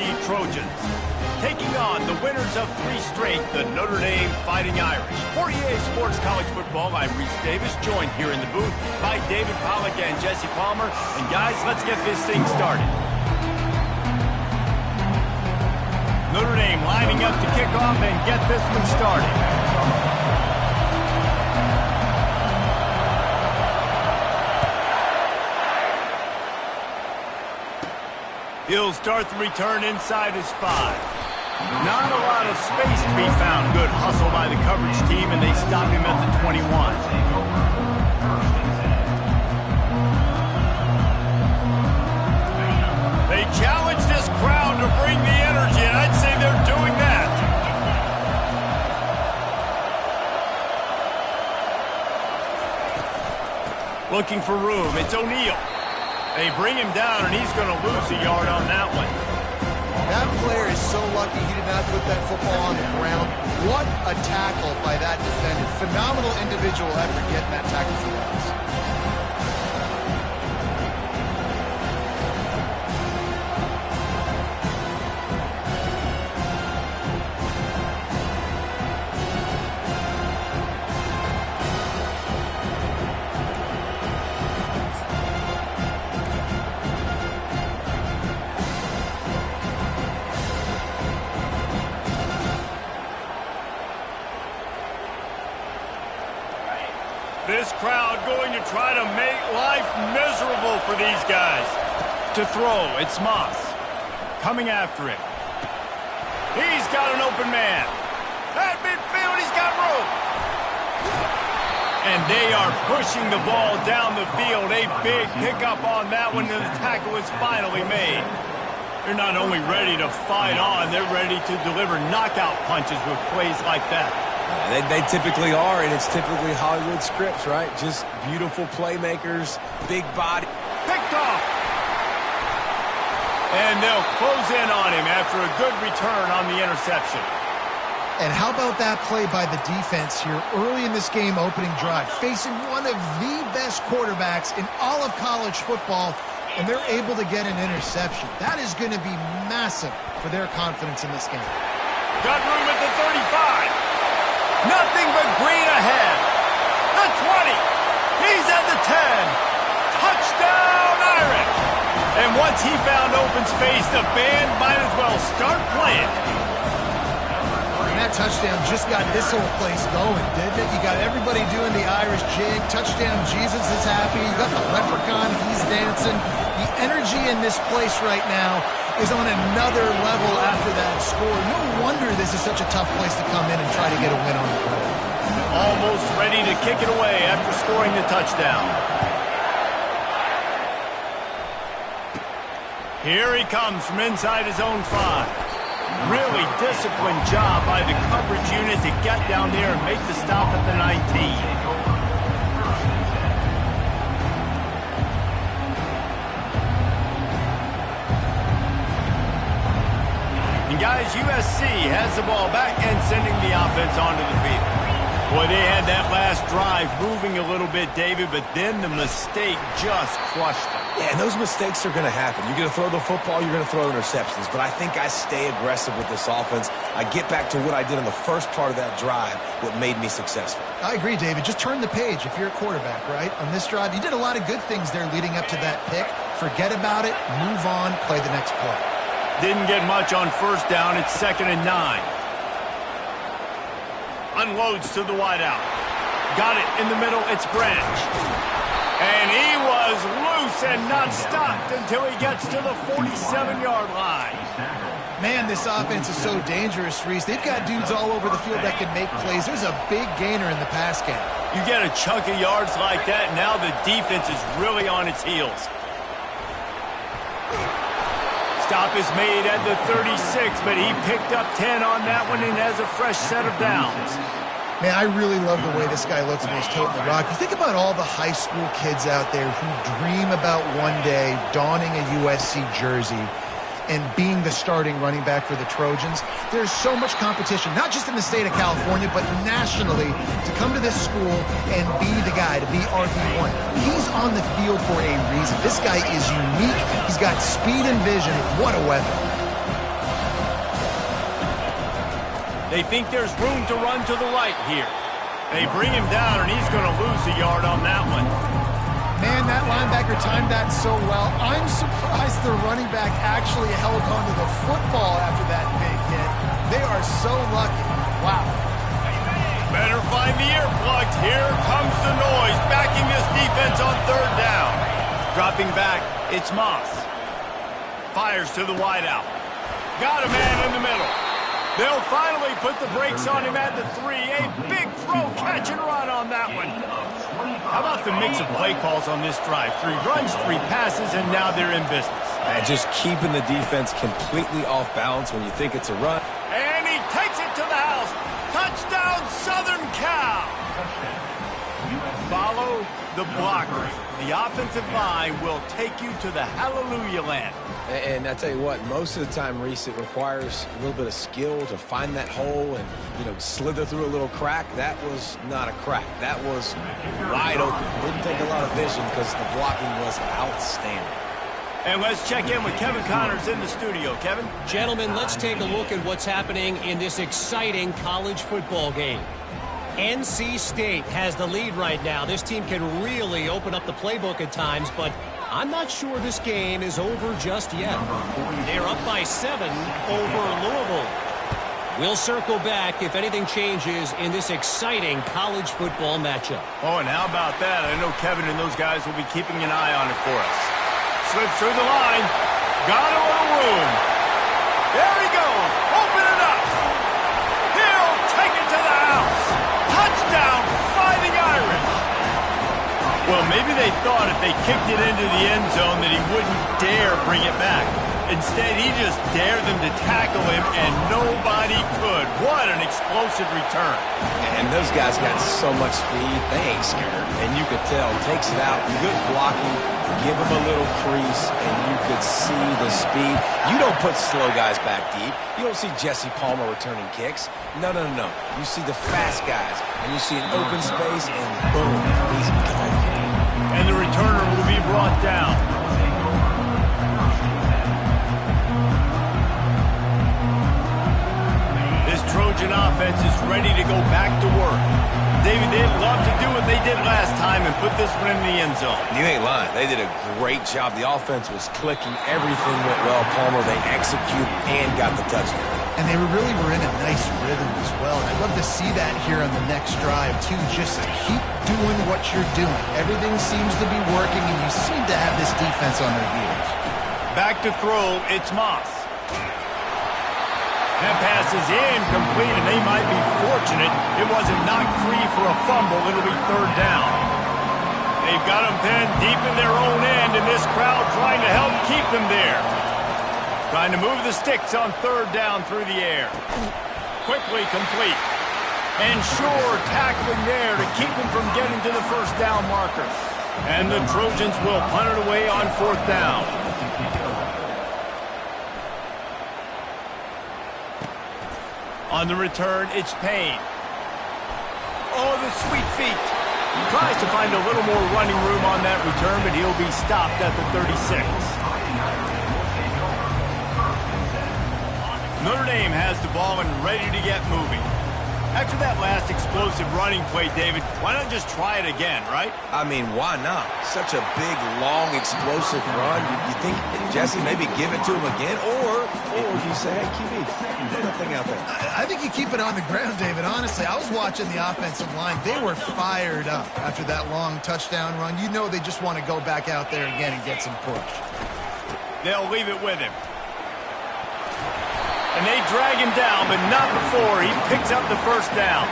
seed Trojans, taking on the winners of 3 straight, the Notre Dame Fighting Irish. For EA Sports College Football, I'm Reese Davis, joined here in the booth by David Pollack and Jesse Palmer. And guys, let's get this thing started. Notre Dame lining up to kick off and get this one started. He'll start the return inside his 5. Not a lot of space to be found. Good hustle by the coverage team, and they stop him at the 21. They challenge this crowd to bring the energy, and I'd say they're doing that. Looking for room. It's O'Neal. They bring him down, and he's going to lose a yard on that one. That player is so lucky he did not put that football on the ground. What a tackle by that defender. Phenomenal individual effort getting that tackle for us. This crowd going to try to make life miserable for these guys. To throw, it's Moss. Coming after him. He's got an open man. At midfield, he's got room. And they are pushing the ball down the field. A big pickup on that one, and the tackle is finally made. They're not only ready to fight on, they're ready to deliver knockout punches with plays like that. They typically are, and it's typically Hollywood scripts, right? Just beautiful playmakers, big body. Picked off. And they'll close in on him after a good return on the interception. And how about that play by the defense here early in this game opening drive, facing one of the best quarterbacks in all of college football, and they're able to get an interception. That is going to be massive for their confidence in this game. Got room at the 35. Nothing but green ahead. The 20. He's at the 10. Touchdown, Irish. And once he found open space, the band might as well start playing. And that touchdown just got this whole place going, didn't it? You got everybody doing the Irish jig. Touchdown, Jesus is happy. You got the leprechaun, he's dancing. The energy in this place right now is on another level after that score. No wonder this is such a tough place to come in and try to get a win on the road. Almost ready to kick it away after scoring the touchdown. Here he comes from inside his own 5. Really disciplined job by the coverage unit to get down there and make the stop at the 19. Guys, USC has the ball back and sending the offense onto the field. Boy, they had that last drive moving a little bit, David, but then the mistake just crushed them. Yeah, and those mistakes are going to happen. You're going to throw the football, you're going to throw interceptions. But I think I stay aggressive with this offense. I get back to what I did in the first part of that drive, what made me successful. I agree, David. Just turn the page if you're a quarterback, right? On this drive, you did a lot of good things there leading up to that pick. Forget about it, move on, play the next play. Didn't get much on first down. It's 2nd and 9. Unloads to the wideout. Got it in the middle. It's Branch. And he was loose and not stopped until he gets to the 47-yard line. Man, this offense is so dangerous, Reese. They've got dudes all over the field that can make plays. There's a big gainer in the pass game. You get a chunk of yards like that, now the defense is really on its heels. Stop is made at the 36, but he picked up 10 on that one and has a fresh set of downs. Man, I really love the way this guy looks when he's toting the rock. You think about all the high school kids out there who dream about one day donning a USC jersey and being the starting running back for the Trojans. There's so much competition, not just in the state of California, but nationally, to come to this school and be the guy, to be RB1. He's on the field for a reason. This guy is unique. He's got speed and vision. What a weapon. They think there's room to run to the right here. They bring him down, and he's going to lose a yard on that one. Man, that linebacker timed that so well. I'm surprised the running back actually held onto the football after that big hit. They are so lucky. Wow. Better find the earplugs. Here comes the noise, backing this defense on third down. Dropping back, it's Moss. Fires to the wideout. Got a man in the middle. They'll finally put the brakes on him at the 3. A big throw, catch and run on that one. How about the mix of play calls on this drive? 3 runs, 3 passes, and now they're in business. And just keeping the defense completely off balance when you think it's a run. And he takes it to the house. Touchdown, Southern Cal. Follow the blockers. The offensive line will take you to the hallelujah land. And I tell you what, most of the time, Reese, it requires a little bit of skill to find that hole and, slither through a little crack. That was not a crack. That was wide open. Didn't take a lot of vision because the blocking was outstanding. And let's check in with Kevin Connors in the studio. Kevin? Gentlemen, let's take a look at what's happening in this exciting college football game. NC State has the lead right now. This team can really open up the playbook at times, but I'm not sure this game is over just yet. They're up by 7 over Louisville. We'll circle back if anything changes in this exciting college football matchup. Oh, and how about that? I know Kevin and those guys will be keeping an eye on it for us. Slips through the line. Got a little room. There he goes. Open it up. He'll take it to the house. Touchdown, Fighting Irish. Well, maybe they thought if they kicked it into the end zone that he wouldn't dare bring it back. Instead, he just dared them to tackle him, and nobody could. What an explosive return. And those guys got so much speed, they ain't scared. And you could tell, takes it out, good blocking, give him a little crease, and you could see the speed. You don't put slow guys back deep. You don't see Jesse Palmer returning kicks. No. You see the fast guys, and you see an open space, and boom, he's gone. And the returner will be brought down. This Trojan offense is ready to go back to work. David, they'd love to do what they did last time and put this one in the end zone. You ain't lying. They did a great job. The offense was clicking. Everything went well. Palmer, they executed and got the touchdown. And they really were in a nice rhythm as well. And I'd love to see that here on the next drive, too. Just keep doing what you're doing. Everything seems to be working, and you seem to have this defense on their heels. Back to throw, it's Moss. That pass is incomplete, and they might be fortunate it wasn't knocked free for a fumble. It'll be third down. They've got them pinned deep in their own end, and this crowd trying to help keep them there. Trying to move the sticks on third down through the air. Quickly complete. And sure tackling there to keep them from getting to the first down marker. And the Trojans will punt it away on fourth down. On the return, it's Payne. Oh, the sweet feet. He tries to find a little more running room on that return, but he'll be stopped at the 36. Notre Dame has the ball and ready to get moving. After that last explosive running play, David, why not just try it again, right? I mean, why not? Such a big, long, explosive run. You think, Jesse, maybe give it to him again? Or you say, hey, QB, do nothing out there. I think you keep it on the ground, David. Honestly, I was watching the offensive line. They were fired up after that long touchdown run. You know they just want to go back out there again and get some push. They'll leave it with him. And they drag him down, but not before he picks up the first down.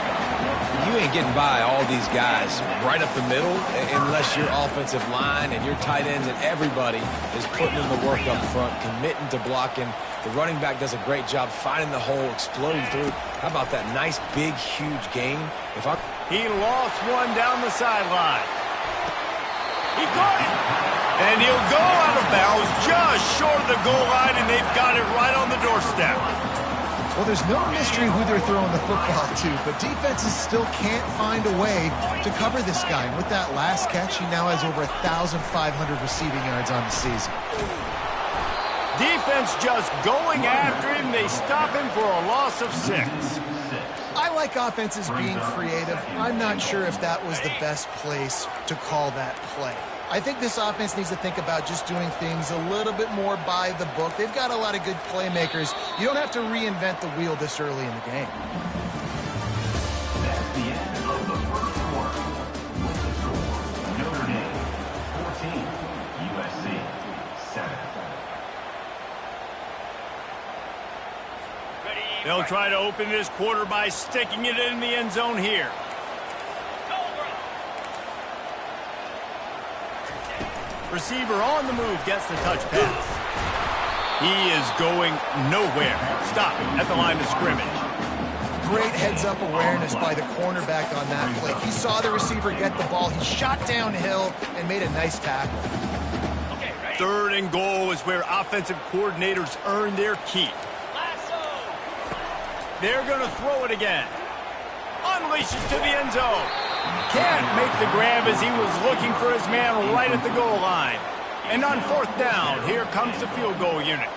You ain't getting by all these guys right up the middle unless your offensive line and your tight ends and everybody is putting in the work up front, committing to blocking. The running back does a great job finding the hole, exploding through. How about that nice, big, huge gain? He lost one down the sideline. He got it. And he'll go out of bounds just short of the goal line, and they've got it right on the doorstep. Well, there's no mystery who they're throwing the football to, but defenses still can't find a way to cover this guy. And with that last catch, he now has over 1,500 receiving yards on the season. Defense just going after him. They stop him for a loss of 6. I like offenses being creative. I'm not sure if that was the best place to call that play. I think this offense needs to think about just doing things a little bit more by the book. They've got a lot of good playmakers. You don't have to reinvent the wheel this early in the game. That's the end of the first quarter. With the score, Notre Dame 14, USC 7. They'll try to open this quarter by sticking it in the end zone here. Receiver on the move gets the touch pass. He is going nowhere. Stop at the line of scrimmage. Great heads-up awareness by the cornerback on that play. He saw the receiver get the ball. He shot downhill and made a nice tackle. 3rd and goal is where offensive coordinators earn their keep. They're going to throw it again. Unleashes to the end zone. Can't make the grab as he was looking for his man right at the goal line. And on 4th down, here comes the field goal unit.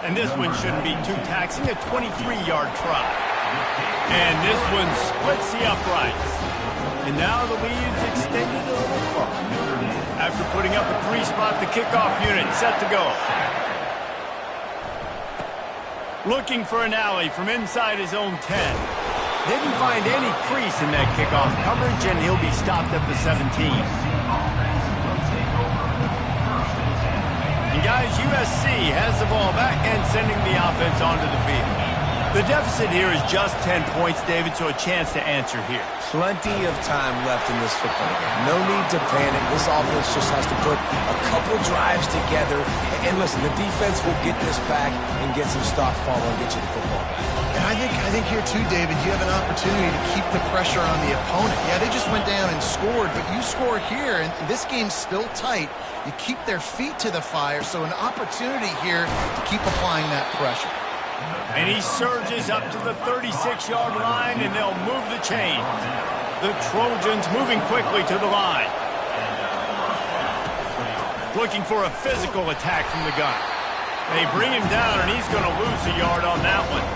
And this one shouldn't be too taxing, a 23-yard try. And this one splits the uprights. And now the lead is extended a little further. After putting up a 3-spot, the kickoff unit set to go. Looking for an alley from inside his own 10. Didn't find any crease in that kickoff coverage, and he'll be stopped at the 17. And guys, USC has the ball back and sending the offense onto the field. The deficit here is just 10 points, David, so a chance to answer here. Plenty of time left in this football game. No need to panic. This offense just has to put a couple drives together. And listen, the defense will get this back and get some stops following and get you the football back. And I think here too, David, you have an opportunity to keep the pressure on the opponent. Yeah, they just went down and scored, but you score here, and this game's still tight. You keep their feet to the fire, so an opportunity here to keep applying that pressure. And he surges up to the 36-yard line, and they'll move the chains. The Trojans moving quickly to the line. Looking for a physical attack from the gun. They bring him down, and he's going to lose a yard on that one.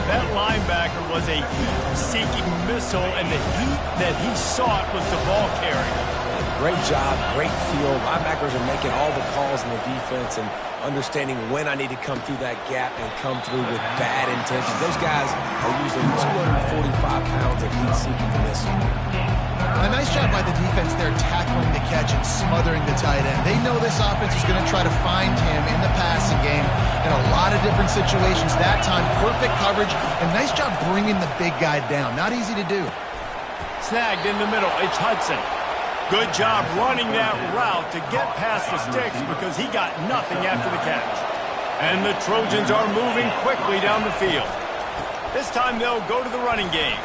That linebacker was a heat-seeking missile, and the heat that he sought was the ball carrier. Great job, great feel. Linebackers are making all the calls in the defense and understanding when I need to come through that gap and come through with bad intentions. Those guys are using 245 pounds of heat-seeking missile. A nice job by the defense there tackling the catch and smothering the tight end. They know this offense is going to try to find him in the passing game in a lot of different situations. That time, perfect coverage, and nice job bringing the big guy down. Not easy to do. Snagged in the middle. It's Hudson. Good job running that route to get past the sticks because he got nothing after the catch. And the Trojans are moving quickly down the field. This time they'll go to the running game.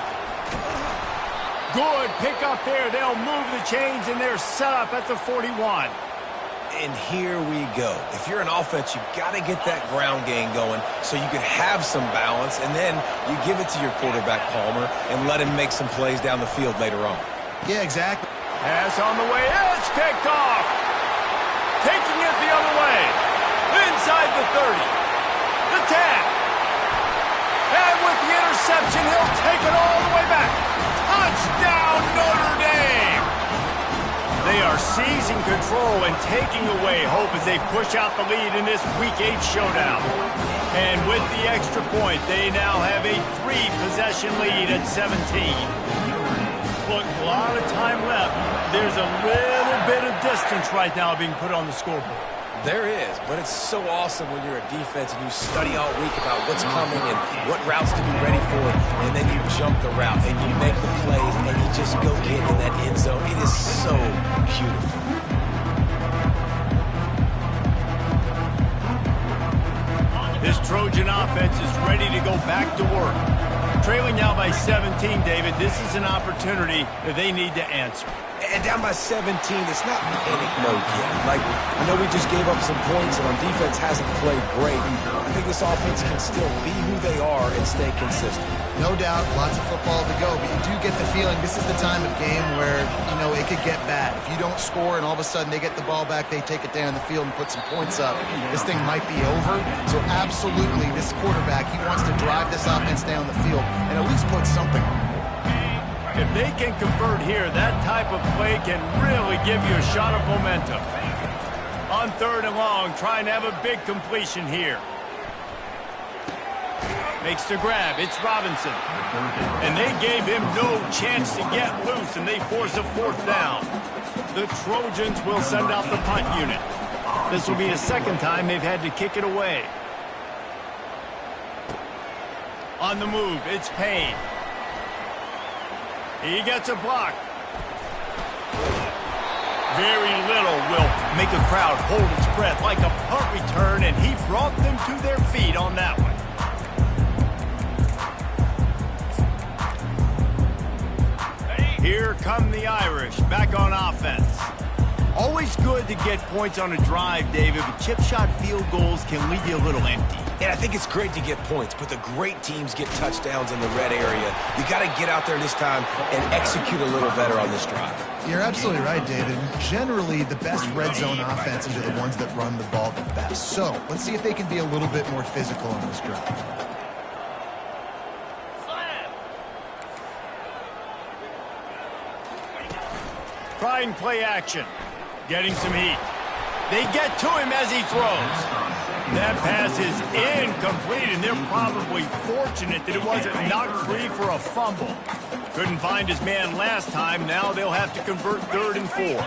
Good pick up there. They'll move the chains, and they're set up at the 41. And here we go. If you're an offense, you've got to get that ground game going so you can have some balance, and then you give it to your quarterback, Palmer, and let him make some plays down the field later on. Yeah, exactly. Pass on the way. It's picked off. Taking it the other way. Inside the 30. The 10. And with the interception, he'll take it all the way back. Touchdown, Notre Dame. They are seizing control and taking away hope as they push out the lead in this Week 8 showdown. And with the extra point, they now have a 3-possession lead at 17. Look, a lot of time left. There's a little bit of distance right now being put on the scoreboard. There is, but it's so awesome when you're a defense and you study all week about what's coming and what routes to be ready for, and then you jump the route and you make the plays and you just go get in that end zone. It is so beautiful. This Trojan offense is ready to go back to work. Trailing now by 17, David, this is an opportunity that they need to answer. And down by 17, it's not panic mode yet. Like, I know we just gave up some points and our defense hasn't played great. I think this offense can still be who they are and stay consistent. No doubt, lots of football to go, but you do get the feeling this is the time of game where, you know, it could get bad. If you don't score and all of a sudden they get the ball back, they take it down the field and put some points up, this thing might be over. So absolutely, this quarterback, he wants to drive this offense down the field and at least put something on. If they can convert here, that type of play can really give you a shot of momentum. On 3rd and long, trying to have a big completion here. Makes the grab. It's Robinson. And they gave him no chance to get loose, and they force a 4th down. The Trojans will send out the punt unit. This will be the 2nd time they've had to kick it away. On the move, it's Payne. He gets a block. Very little will make a crowd hold its breath like a punt return, and he brought them to their feet on that one. Here come the Irish, back on offense. Always good to get points on a drive, David, but chip shot field goals can leave you a little empty. And I think it's great to get points, but the great teams get touchdowns in the red area. You got to get out there this time and execute a little better on this drive. You're absolutely right, David. Generally, the best red zone offenses are the ones that run the ball the best. So let's see if they can be a little bit more physical on this drive. Trying play action. Getting some heat. They get to him as he throws. That pass is incomplete, and they're probably fortunate that it wasn't knocked free for a fumble. Couldn't find his man last time. Now they'll have to convert 3rd and 4.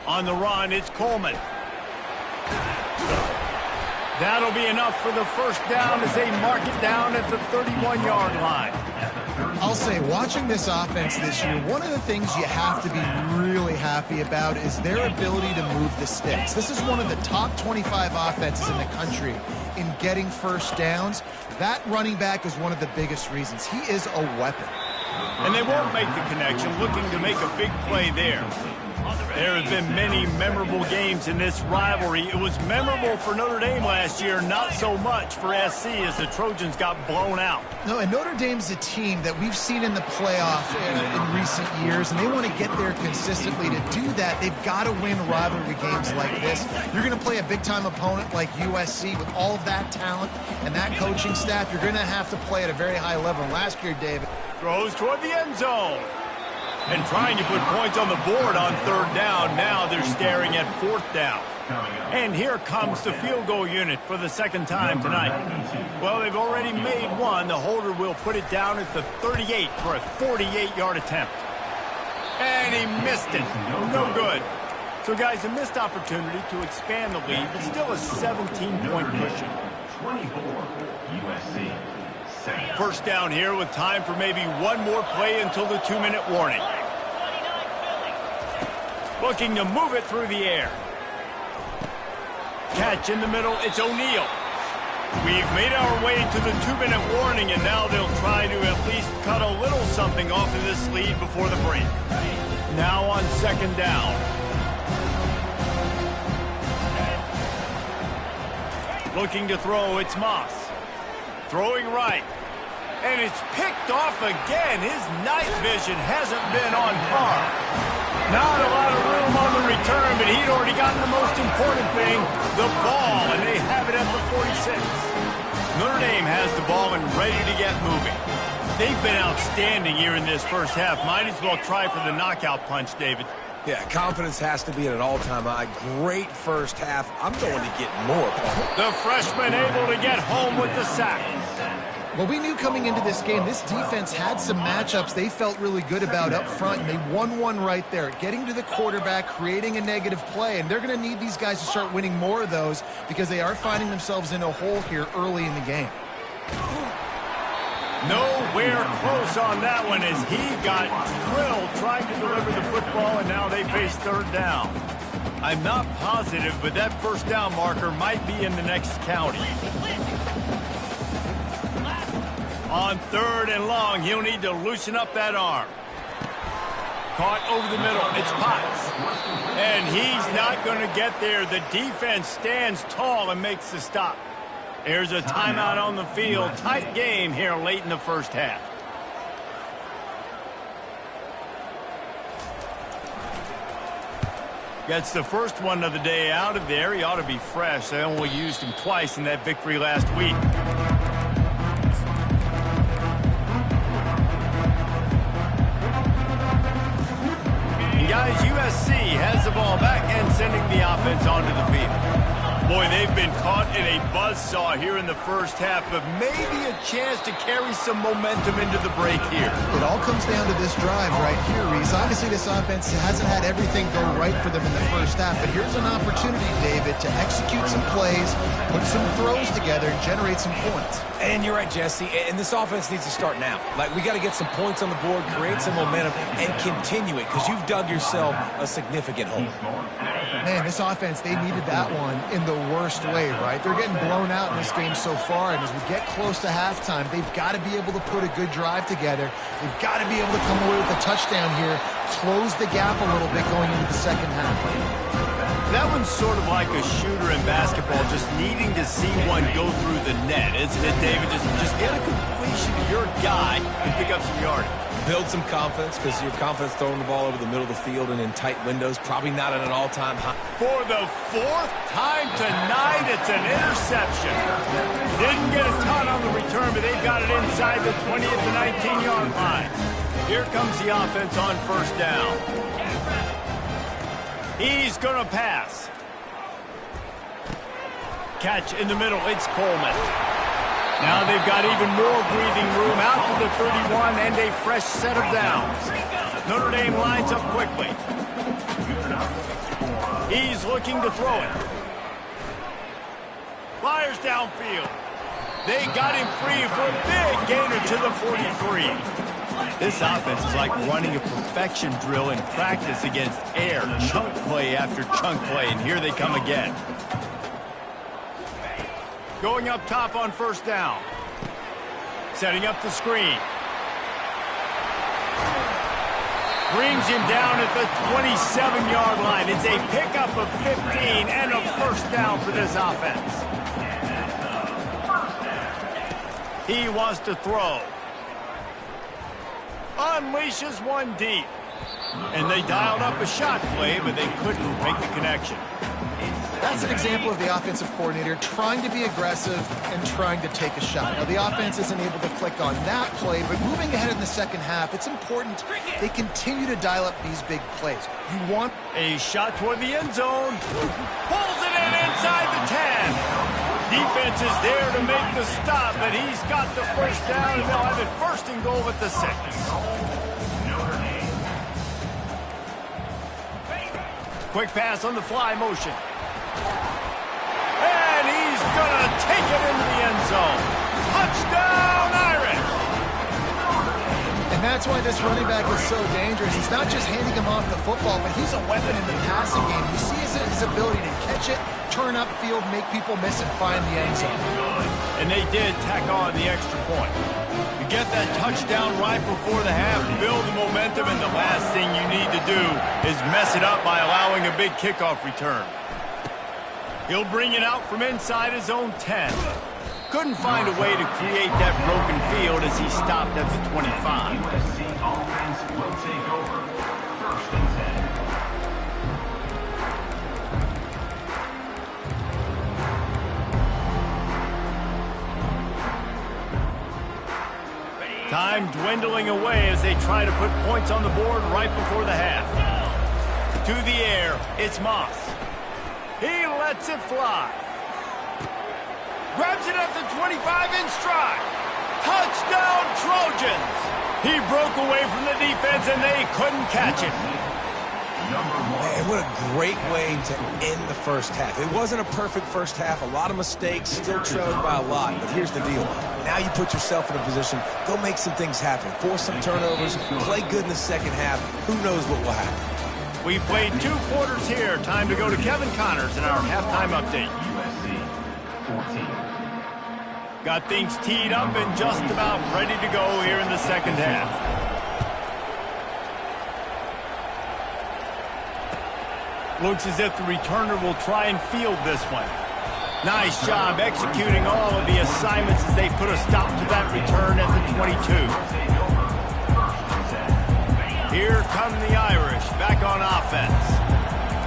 On the run, it's Coleman. That'll be enough for the 1st down as they mark it down at the 31-yard line. I'll say, watching this offense this year, one of the things you have to be really happy about is their ability to move the sticks. This is one of the top 25 offenses in the country in getting 1st downs. That running back is one of the biggest reasons. He is a weapon. And they won't make the connection, looking to make a big play there. There have been many memorable games in this rivalry. It was memorable for Notre Dame last year, not so much for SC as the Trojans got blown out. No, and Notre Dame's a team that we've seen in the playoff in recent years, and they want to get there consistently. To do that, they've got to win rivalry games like this. You're going to play a big-time opponent like USC with all of that talent and that coaching staff. You're going to have to play at a very high level. Last year, David throws toward the end zone. And trying to put points on the board on 3rd down. Now they're staring at 4th down. And here comes the field goal unit for the 2nd time tonight. Well, they've already made one. The holder will put it down at the 38 for a 48-yard attempt. And he missed it. No good. So, guys, a missed opportunity to expand the lead, but still a 17-point cushion. 24, USC. 1st down here with time for maybe one more play until the 2-minute warning. Looking to move it through the air. Catch in the middle, it's O'Neal. We've made our way to the 2-minute warning, and now they'll try to at least cut a little something off of this lead before the break. Now on 2nd down. Looking to throw, it's Moss. Throwing right. And it's picked off again. His night vision hasn't been on par. Not a lot of room on the return, but he'd already gotten the most important thing, the ball, and they have it at the 46. Notre Dame has the ball and ready to get moving. They've been outstanding here in this 1st half. Might as well try for the knockout punch, David. Yeah, confidence has to be at an all-time high. Great 1st half. I'm going to get more. The freshman able to get home with the sack. Well, we knew coming into this game, this defense had some matchups they felt really good about up front, and they won one right there, getting to the quarterback, creating a negative play, and they're going to need these guys to start winning more of those because they are finding themselves in a hole here early in the game. Nowhere close on that one as he got drilled trying to deliver the football, and now they face 3rd down. I'm not positive, but that 1st down marker might be in the next county. On 3rd and long, he'll need to loosen up that arm. Caught over the middle. It's Potts. And he's not going to get there. The defense stands tall and makes the stop. There's a timeout on the field. Tight game here late in the first half. Gets the first one of the day out of there. He ought to be fresh. They only used him twice in that victory last week. And guys, USC has the ball back and sending the offense onto the field. Boy, they've been caught in a buzzsaw here in the first half, but maybe a chance to carry some momentum into the break here. It all comes down to this drive right here, Reese. Obviously, this offense hasn't had everything go right for them in the first half, but here's an opportunity, David, to execute some plays, put some throws together, and generate some points. And you're right, Jesse, and this offense needs to start now. Like, we got to get some points on the board, create some momentum, and continue it, because you've dug yourself a significant hole. Man, this offense, they needed that one in the worst way, right? They're getting blown out in this game so far, and as we get close to halftime, they've got to be able to put a good drive together. They've got to be able to come away with a touchdown here, close the gap a little bit going into the second half. That one's sort of like a shooter in basketball, just needing to see one go through the net, isn't it, David? Just get a completion to your guy and pick up some yardage. Build some confidence, because your confidence throwing the ball over the middle of the field and in tight windows, probably not at an all-time high. For the 4th time tonight, it's an interception. Didn't get a ton on the return, but they've got it inside the 20 at the 19-yard line. Here comes the offense on first down. He's going to pass. Catch in the middle. It's Coleman. Now they've got even more breathing room out to the 31 and a fresh set of downs. Notre Dame lines up quickly. He's looking to throw it. Flyers downfield. They got him free for a big gainer to the 43. This offense is like running a perfection drill in practice against air, chunk play after chunk play, and here they come again. Going up top on first down. Setting up the screen. Brings him down at the 27-yard line. It's a pickup of 15 and a first down for this offense. He wants to throw. Unleashes one deep. And they dialed up a shot play, but they couldn't make the connection. That's an example of the offensive coordinator trying to be aggressive and trying to take a shot. Now, the offense isn't able to click on that play, but moving ahead in the second half, it's important they continue to dial up these big plays. You want a shot toward the end zone. Pulls it in inside the 10. Defense is there to make the stop, but he's got the first down, and they'll have it first and goal at the 6. Quick pass on the fly motion. And he's going to take it into the end zone. Touchdown, Irish! And that's why this running back is so dangerous. He's not just handing him off the football, but he's a weapon in the passing game. You see his ability to catch it, turn upfield, make people miss, and find the end zone. And they did tack on the extra point. You get that touchdown right before the half, build the momentum, and the last thing you need to do is mess it up by allowing a big kickoff return. He'll bring it out from inside his own 10. Couldn't find a way to create that broken field as he stopped at the 25. USC offense will take over. First and 10. Time dwindling away as they try to put points on the board right before the half. To the air, it's Moss. He lets it fly. Grabs it at the 25 in stride. Touchdown, Trojans! He broke away from the defense and they couldn't catch it. Man, what a great way to end the first half. It wasn't a perfect first half. A lot of mistakes, still trailing by a lot. But here's the deal. Now you put yourself in a position, go make some things happen. Force some turnovers, play good in the second half. Who knows what will happen? We played 2 quarters here. Time to go to Kevin Connors in our halftime update. USC 14. Got things teed up and just about ready to go here in the second half. Looks as if the returner will try and field this one. Nice job executing all of the assignments as they put a stop to that return at the 22. Here come the Irish back on offense.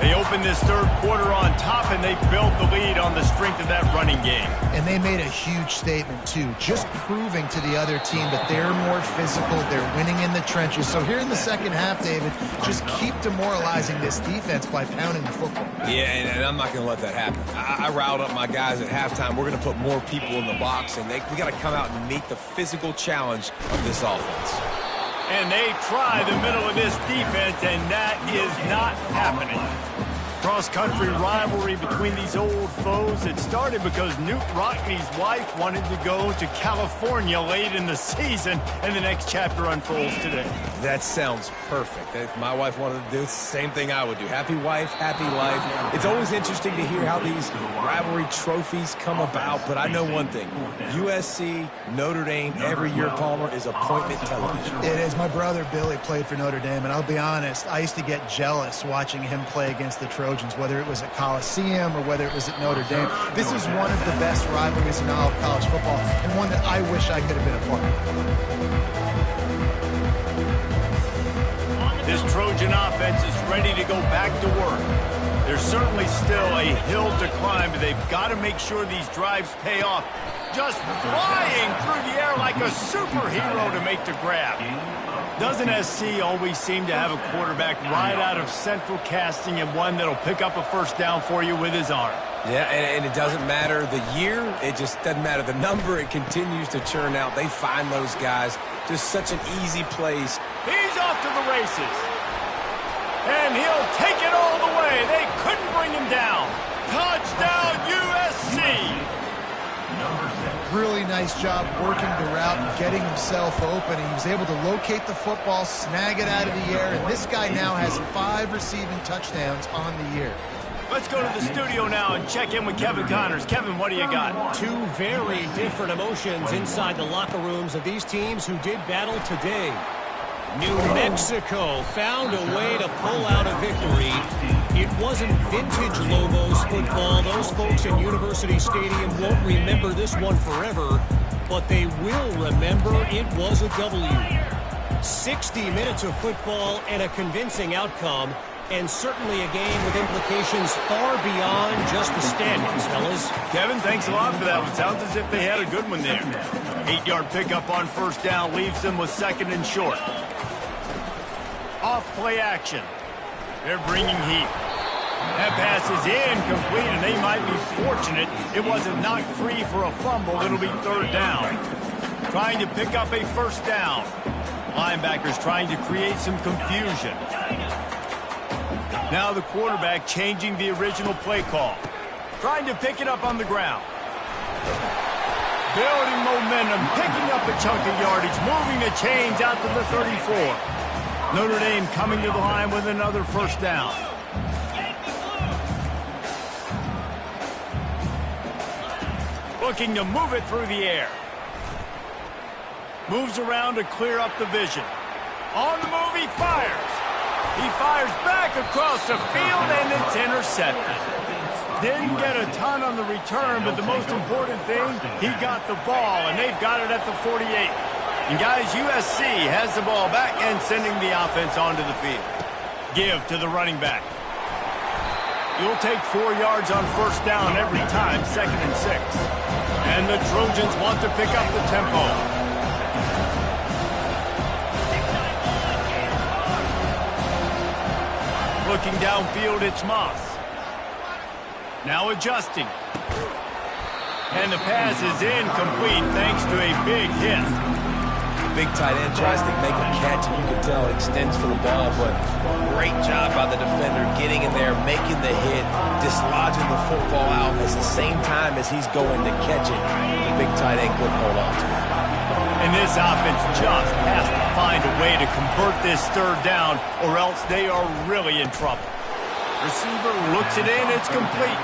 They open this third quarter on top, and they built the lead on the strength of that running game. And they made a huge statement, too, just proving to the other team that they're more physical, they're winning in the trenches. So here in the second half, David, just keep demoralizing this defense by pounding the football. Yeah, and I'm not going to let that happen. I riled up my guys at halftime. We're going to put more people in the box, and we got to come out and meet the physical challenge of this offense. And they try the middle of this defense, and that is not happening. Cross-country rivalry between these old foes. It started because Newt Rockney's wife wanted to go to California late in the season, and the next chapter unfolds today. That sounds perfect. If my wife wanted to do the same thing I would do. Happy wife, happy life. It's always interesting to hear how these rivalry trophies come about, but I know one thing. USC, Notre Dame, every year, Palmer, is appointment television. It is. My brother Billy played for Notre Dame, and I'll be honest, I used to get jealous watching him play against the Trojans, whether it was at Coliseum or whether it was at Notre Dame. This is one of the best rivalries in all of college football, and one that I wish I could have been a part of. This Trojan offense is ready to go back to work. There's certainly still a hill to climb, but they've got to make sure these drives pay off. Just flying through the air like a superhero to make the grab. Doesn't SC always seem to have a quarterback right out of central casting and one that'll pick up a first down for you with his arm? Yeah, and it doesn't matter the year. It just doesn't matter the number. It continues to churn out. They find those guys. Just such an easy plays. He's off to the races. And he'll take it all the way. They couldn't bring him down. Touchdown, USC. Really nice job working the route and getting himself open. He was able to locate the football, snag it out of the air, and this guy now has 5 receiving touchdowns on the year. Let's go to the studio now and check in with Kevin Connors. Kevin, what do you got? Two very different emotions inside the locker rooms of these teams who did battle today. New Mexico found a way to pull out a victory. It wasn't vintage Lobos football. Those folks in University Stadium won't remember this one forever, but they will remember it was a W. 60 minutes of football and a convincing outcome, and certainly a game with implications far beyond just the standings, fellas. Kevin, thanks a lot for that. It sounds as if they had a good one there. 8-yard pickup on first down leaves them with second and short. Off play action. They're bringing heat. That pass is incomplete, and they might be fortunate it wasn't knocked free for a fumble. It'll be third down. Trying to pick up a first down. Linebackers trying to create some confusion. Now the quarterback changing the original play call. Trying to pick it up on the ground. Building momentum, picking up a chunk of yardage, moving the chains out to the 34. Notre Dame coming to the line with another first down. Looking to move it through the air. Moves around to clear up the vision. On the move, he fires. He fires back across the field, and it's intercepted. Didn't get a ton on the return, but the most important thing, he got the ball, and they've got it at the 48. And guys, USC has the ball back and sending the offense onto the field. Give to the running back. You'll take 4 yards on first down every time, second and 6. And the Trojans want to pick up the tempo. Looking downfield, it's Moss. Now adjusting. And the pass is incomplete thanks to a big hit. Big tight end tries to make a catch, and you can tell it extends for the ball, but great job by the defender getting in there, making the hit, dislodging the football out at the same time as he's going to catch it. The big tight end couldn't hold on to it. And this offense just has to find a way to convert this third down, or else they are really in trouble. Receiver looks it in, it's complete.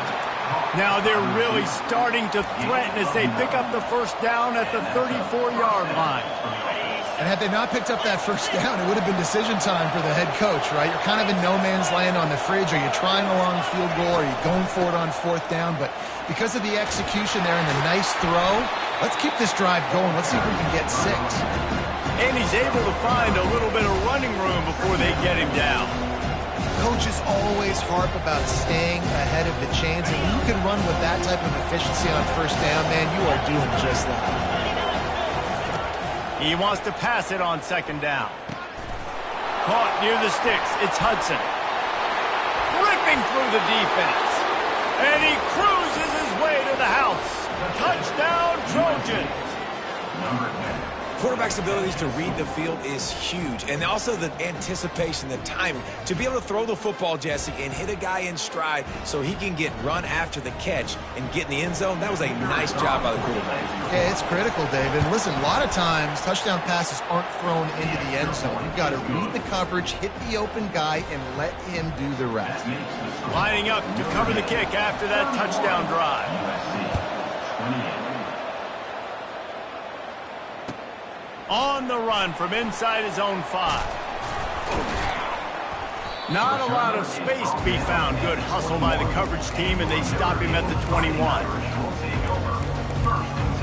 Now they're really starting to threaten as they pick up the first down at the 34-yard line. And had they not picked up that first down, it would have been decision time for the head coach, right? You're kind of in no man's land on the fridge. Are you trying a long field goal? Are you going for it on fourth down? But because of the execution there and the nice throw, let's keep this drive going. Let's see if we can get 6. And he's able to find a little bit of running room before they get him down. Coaches always harp about staying ahead of the chains, and when you can run with that type of efficiency on first down, man, you are doing just that. He wants to pass it on second down. Caught near the sticks. It's Hudson. Ripping through the defense. And he cruises his way to the house. Touchdown, Trojans. Number 10. Quarterback's abilities to read the field is huge, and also the anticipation, the timing. To be able to throw the football, Jesse, and hit a guy in stride so he can get run after the catch and get in the end zone, that was a nice job by the quarterback. Yeah, it's critical, David. Listen, a lot of times touchdown passes aren't thrown into the end zone. You've got to read the coverage, hit the open guy, and let him do the rest. Lining up to cover the kick after that touchdown drive. USC 28. On the run from inside his own 5. Not a lot of space to be found. Good hustle by the coverage team, and they stop him at the 21. Will take over. First and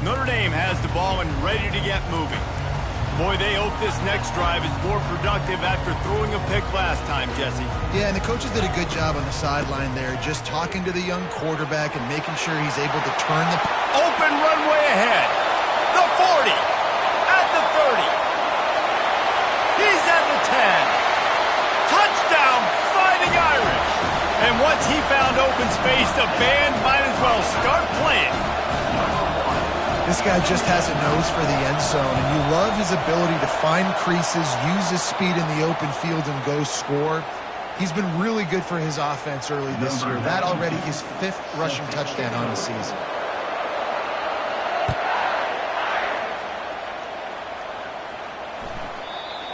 10. Notre Dame has the ball and ready to get moving. Boy, they hope this next drive is more productive after throwing a pick last time, Jesse. Yeah, and the coaches did a good job on the sideline there, just talking to the young quarterback and making sure he's able to turn the... Open runway ahead. The 40. At the 30. He's at the 10. Touchdown, Fighting Irish. And once he found open space, the band might as well start playing. This guy just has a nose for the end zone, and you love his ability to find creases, use his speed in the open field, and go score. He's been really good for his offense early this year. That already his 5th rushing touchdown on the season.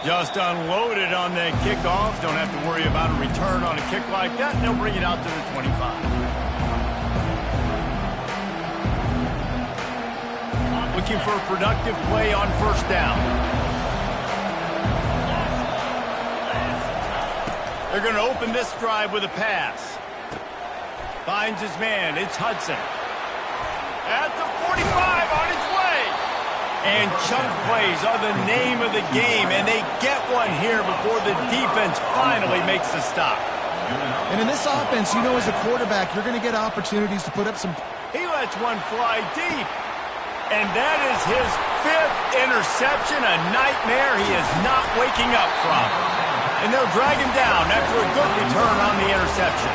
Just unloaded on the kickoff. Don't have to worry about a return on a kick like that. They'll bring it out to the 25. Looking for a productive play on first down. They're going to open this drive with a pass. Finds his man. It's Hudson. At the 45 on his way. And chunk plays are the name of the game, and they get one here before the defense finally makes the stop. And in this offense, you know, as a quarterback, you're going to get opportunities to put up some... He lets one fly deep. And that is his 5th interception, a nightmare he is not waking up from. And they'll drag him down after a good return on the interception.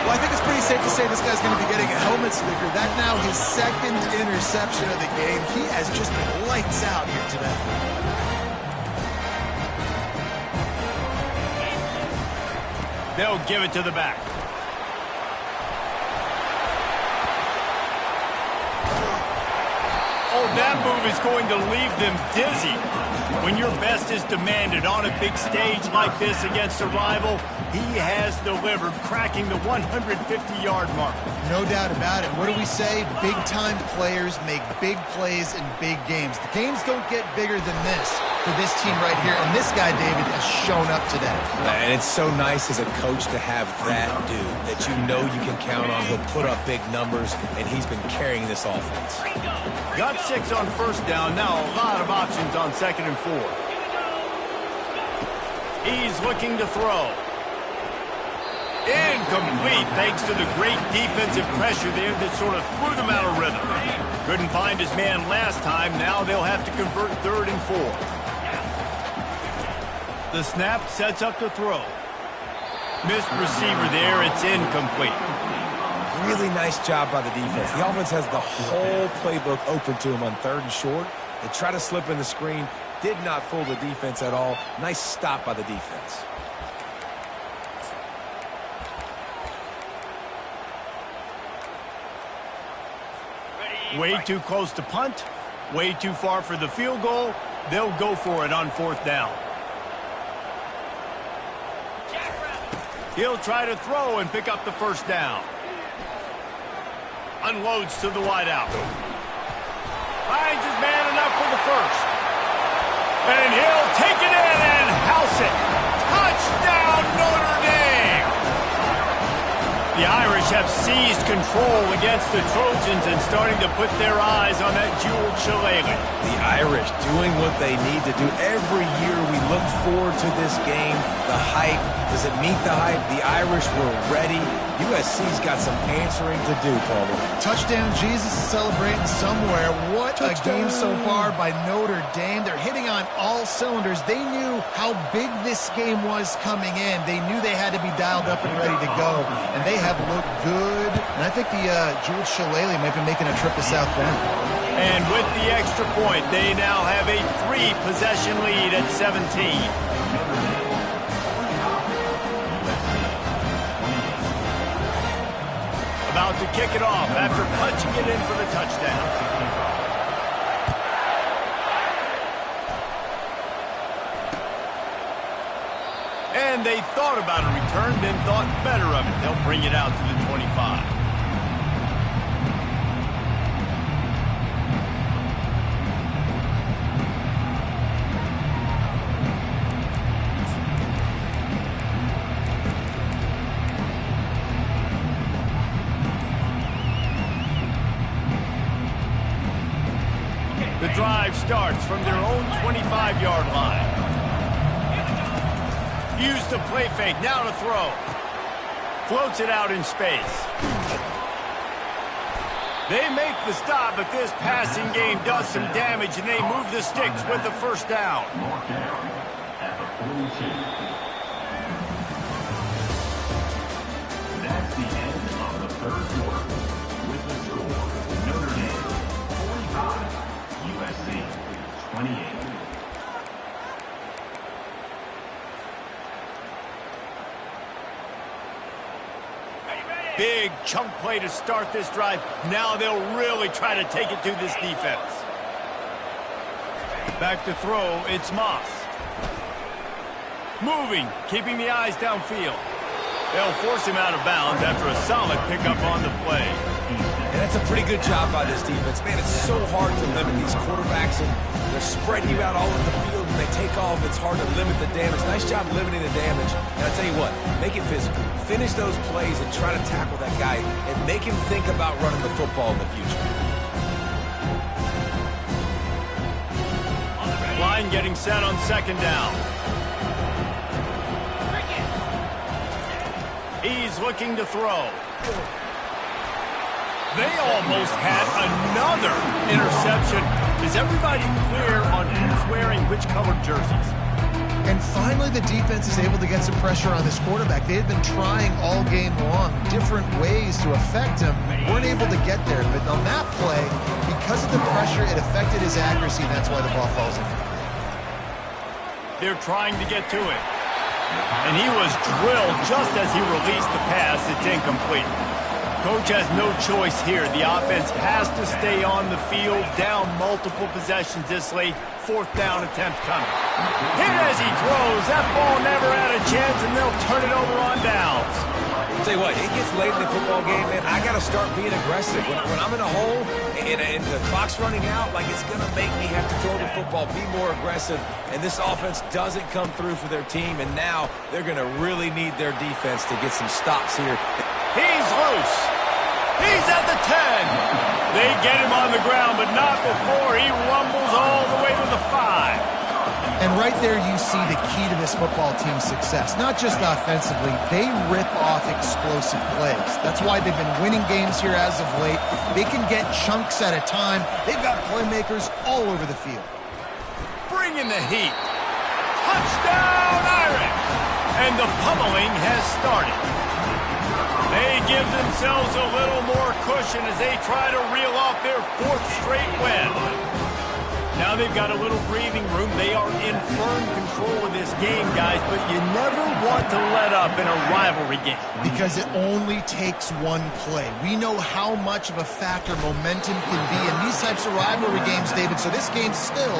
Well, I think it's pretty safe to say this guy's going to be getting a helmet sticker. That's now his 2nd interception of the game. He has just been lights out here today. They'll give it to the back. Oh, that move is going to leave them dizzy. When your best is demanded on a big stage like this against a rival, he has delivered, cracking the 150-yard mark. No doubt about it. What do we say? Big-time players make big plays in big games. The games don't get bigger than this for this team right here, and this guy, David, has shown up today. And it's so nice as a coach to have that dude that you know you can count on. He'll put up big numbers, and he's been carrying this offense. Got 6 on first down. Now a lot of options on 2nd and 4. He's looking to throw. Incomplete thanks to the great defensive pressure there that sort of threw them out of rhythm. Couldn't find his man last time. Now they'll have to convert 3rd and 4. The snap sets up the throw. Missed receiver there. It's incomplete. Really nice job by the defense. The offense has the whole playbook open to him on 3rd and short. They try to slip in the screen. Did not fool the defense at all. Nice stop by the defense. Way too close to punt. Way too far for the field goal. They'll go for it on 4th down. He'll try to throw and pick up the first down. Unloads to the wideout. Finds his man enough for the first. And he'll take it in and house it. Touchdown, Notre Dame! The Irish have seized control against the Trojans and starting to put their eyes on that jeweled shillelagh. The Irish doing what they need to do. Every year we look forward to this game. The hype, does it meet the hype? The Irish were ready. USC's got some answering to do, Palmer. Touchdown Jesus is celebrating somewhere. What a game so far by Notre Dame. They're hitting on all cylinders. They knew how big this game was coming in. They knew they had to be dialed up and ready to go. And they have looked good. And I think the jeweled shillelagh might be making a trip to South Bend. And with the extra point, they now have a 3-possession lead at 17. About to kick it off after punching it in for the touchdown. And they thought about a return, then thought better of it. They'll bring it out to the 25. The drive starts from their own 25-yard line. Use the play fake, now to throw. Floats it out in space. They make the stop, but this passing game does some damage, and they move the sticks with the first down. Mark down at the 42. That's the end of the third quarter. With the score, Notre Dame 45, USC 28. Big chunk play to start this drive. Now they'll really try to take it to this defense. Back to throw, it's Moss. Moving, keeping the eyes downfield. They'll force him out of bounds after a solid pickup on the play. And that's a pretty good job by this defense. Man, it's so hard to limit these quarterbacks, and they're spreading you out all over the field. When they take off, it's hard to limit the damage. Nice job limiting the damage. And I tell you what, make it physical. Finish those plays and try to tackle that guy and make him think about running the football in the future. Line getting set on second down. He's looking to throw. They almost had another interception. Is everybody clear on who's wearing which colored jerseys? And finally, the defense is able to get some pressure on this quarterback. They had been trying all game long different ways to affect him. Weren't able to get there. But on that play, because of the pressure, it affected his accuracy, and that's why the ball falls in. They're trying to get to it. And he was drilled just as he released the pass. It's incomplete. Coach has no choice here. The offense has to stay on the field, down multiple possessions this late. Fourth down attempt coming. Hit as he throws. That ball never had a chance, and they'll turn it over on downs. I'll tell you what, it gets late in the football game, man. I got to start being aggressive. When I'm in a hole and the clock's running out, like, it's going to make me have to throw the football, be more aggressive. And this offense doesn't come through for their team, and now they're going to really need their defense to get some stops here. He's loose. He's at the 10. They get him on the ground, but not before he rumbles all the way to the 5. And right there you see the key to this football team's success. Not just offensively, they rip off explosive plays. That's why they've been winning games here as of late. They can get chunks at a time. They've got playmakers all over the field. Bring in the heat. Touchdown, Irish! And the pummeling has started. They give themselves a little more cushion as they try to reel off their 4th straight win. Now they've got a little breathing room. They are in firm control of this game, guys, but you never want to let up in a rivalry game. Because it only takes one play. We know how much of a factor momentum can be in these types of rivalry games, David, so this game's still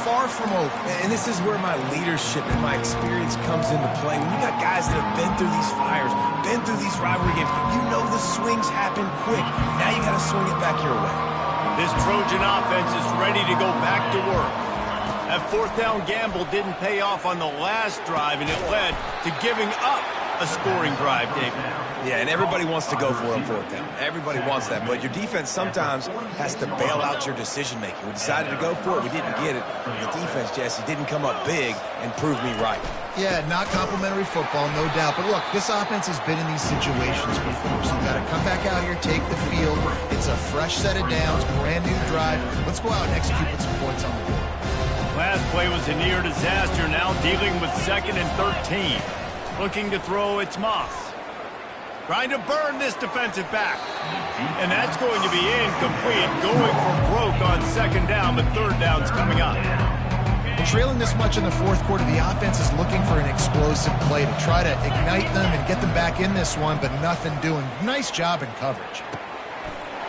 far from over. And this is where my leadership and my experience comes into play. When you got guys that have been through these fires, been through these rivalry games, you know the swings happen quick. Now you got to swing it back your way. This Trojan offense is ready to go back to work. That fourth down gamble didn't pay off on the last drive, and it led to giving up a scoring drive, David. Yeah, and everybody wants to go for it on fourth down. Everybody wants that, but your defense sometimes has to bail out your decision-making. We decided to go for it. We didn't get it. The defense, Jesse, didn't come up big and prove me right. Yeah, not complimentary football, no doubt. But look, this offense has been in these situations before, so you got to come back out here, take the field. It's a fresh set of downs, brand new drive. Let's go out and execute with some points on the board. Last play was a near disaster, now dealing with 2nd and 13. Looking to throw, it's Moss. Trying to burn this defensive back. And that's going to be incomplete. Going for broke on 2nd down, but 3rd down's coming up. Trailing this much in the 4th quarter, the offense is looking for an explosive play to try to ignite them and get them back in this one, but nothing doing. Nice job in coverage.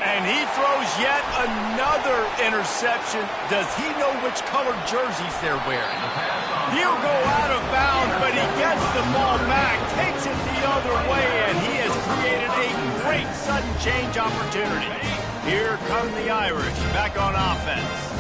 And he throws yet another interception. Does he know which colored jerseys they're wearing? He'll go out of bounds, but he gets the ball back, takes it the other way, and he has created a great sudden change opportunity. Here come the Irish back on offense.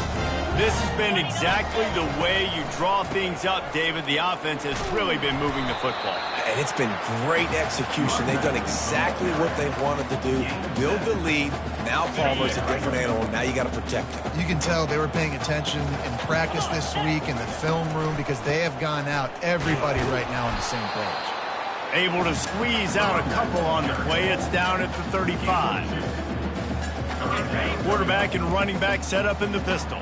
This has been exactly the way you draw things up, David. The offense has really been moving the football. And it's been great execution. They've done exactly what they wanted to do. Build the lead. Now Palmer's a different animal. Now you got to protect him. You can tell they were paying attention in practice this week in the film room because they have gone out, everybody right now on the same page. Able to squeeze out a couple on the play. It's down at the 35. Quarterback and running back set up in the pistol.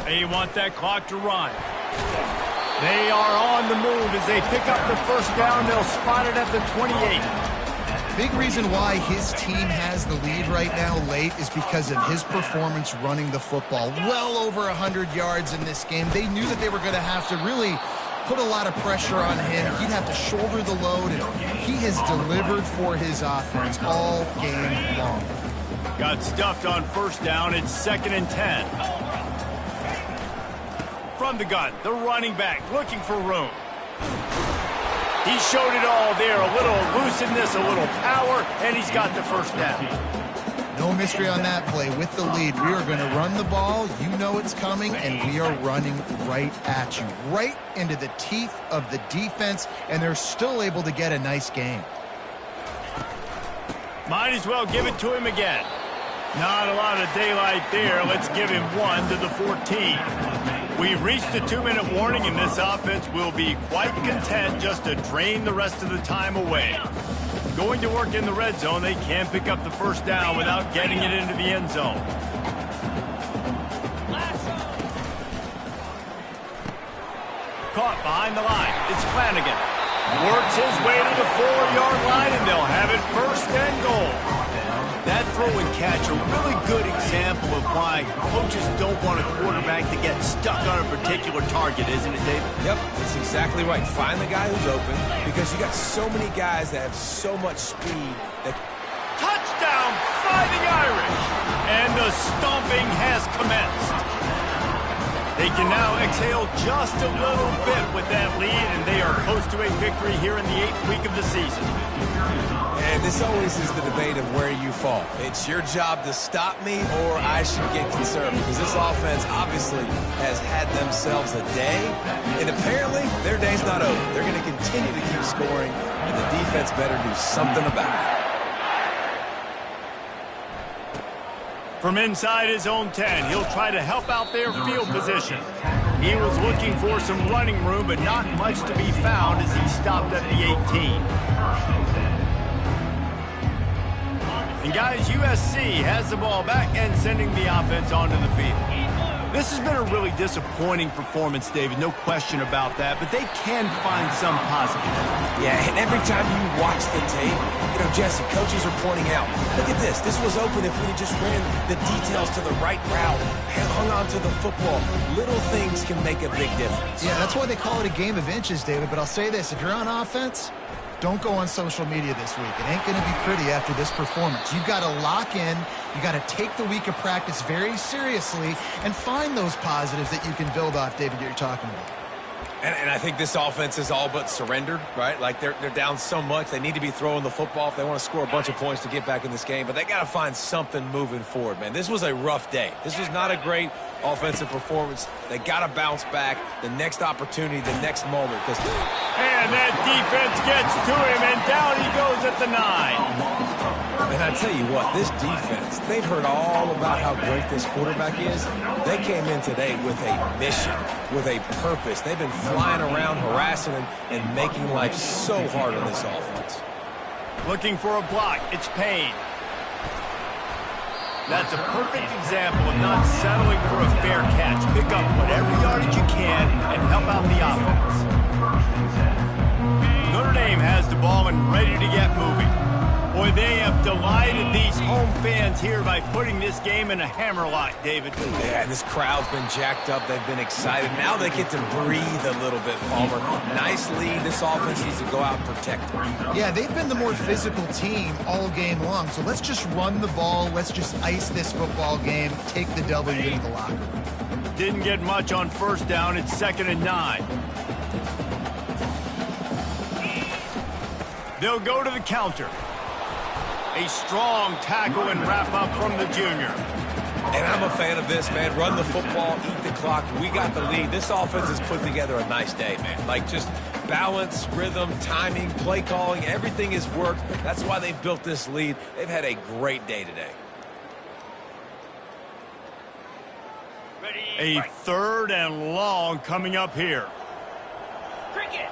They want that clock to run. They are on the move as they pick up the 1st down. They'll spot it at the 28. Big reason why his team has the lead right now late is because of his performance running the football. Well over 100 yards in this game. They knew that they were going to have to really put a lot of pressure on him. He'd have to shoulder the load, and he has delivered for his offense all game long. Got stuffed on 1st down. It's 2nd and 10. From the gun, the running back looking for room. He showed it all there. A little elusiveness, a little power, and he's got the 1st down. No mystery on that play. With the lead, we are going to run the ball. You know it's coming, and we are running right at you. Right into the teeth of the defense, and they're still able to get a nice game. Might as well give it to him again. Not a lot of daylight there. Let's give him 1 to the 14. We've reached the 2-minute warning, and this offense will be quite content just to drain the rest of the time away. Going to work in the red zone, they can pick up the 1st down without getting it into the end zone. Caught behind the line. It's Flanagan. Works his way to the 4-yard line, and they'll have it 1st and goal. That throw and catch, a really good example of why coaches don't want a quarterback to get stuck on a particular target, isn't it, David? Yep, that's exactly right. Find the guy who's open because you got so many guys that have so much speed that... Touchdown, Fighting Irish! And the stomping has commenced. They can now exhale just a little bit with that lead, and they are close to a victory here in the 8th week of the season. And this always is the debate of where you fall. It's your job to stop me or I should get concerned because this offense obviously has had themselves a day, and apparently their day's not over. They're going to continue to keep scoring, and the defense better do something about it. From inside his own 10, he'll try to help out their field position. He was looking for some running room, but not much to be found as he stopped at the 18. And guys, USC has the ball back and sending the offense onto the field. This has been a really disappointing performance, David, no question about that, but they can find some positives. Yeah, and every time you watch the tape, Jesse, coaches are pointing out, look at this. This was open if we had just ran the details to the right route, hung on to the football. Little things can make a big difference. Yeah, that's why they call it a game of inches, David, but I'll say this. If you're on offense, don't go on social media this week. It ain't going to be pretty after this performance. You've got to lock in. You got to take the week of practice very seriously and find those positives that you can build off, David, that you're talking about. And I think this offense is all but surrendered, right? Like they're down so much. They need to be throwing the football if they want to score a bunch of points to get back in this game. But they got to find something moving forward, man. This was a rough day. This was not a great offensive performance. They got to bounce back. The next opportunity, the next moment. And that defense gets to him, and down he goes at the 9. And I tell you what, this defense, they've heard all about how great this quarterback is. They came in today with a mission, with a purpose. They've been flying around, harassing him, and making life so hard on this offense. Looking for a block. It's Payne. That's a perfect example of not settling for a fair catch. Pick up whatever yardage you can and help out the offense. Notre Dame has the ball and ready to get moving. Boy, they have delighted these home fans here by putting this game in a hammerlock, David. Yeah, this crowd's been jacked up. They've been excited. Now they get to breathe a little bit, Palmer. Nice lead. This offense needs to go out and protect them. Yeah, they've been the more physical team all game long. So let's just run the ball. Let's just ice this football game. Take the W into the locker room. Didn't get much on first down. It's 2nd and 9. They'll go to the counter. A strong tackle and wrap-up from the junior. And I'm a fan of this, man. Run the football, eat the clock. We got the lead. This offense has put together a nice day, man. Like just balance, rhythm, timing, play calling, everything has worked. That's why they've built this lead. They've had a great day today. A 3rd and long coming up here. Cricket.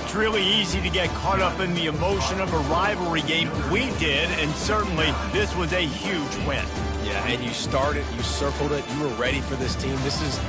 It's really easy to get caught up in the emotion of a rivalry game. We did, and certainly this was a huge win. Yeah, and you started, you circled it, you were ready for this team. This is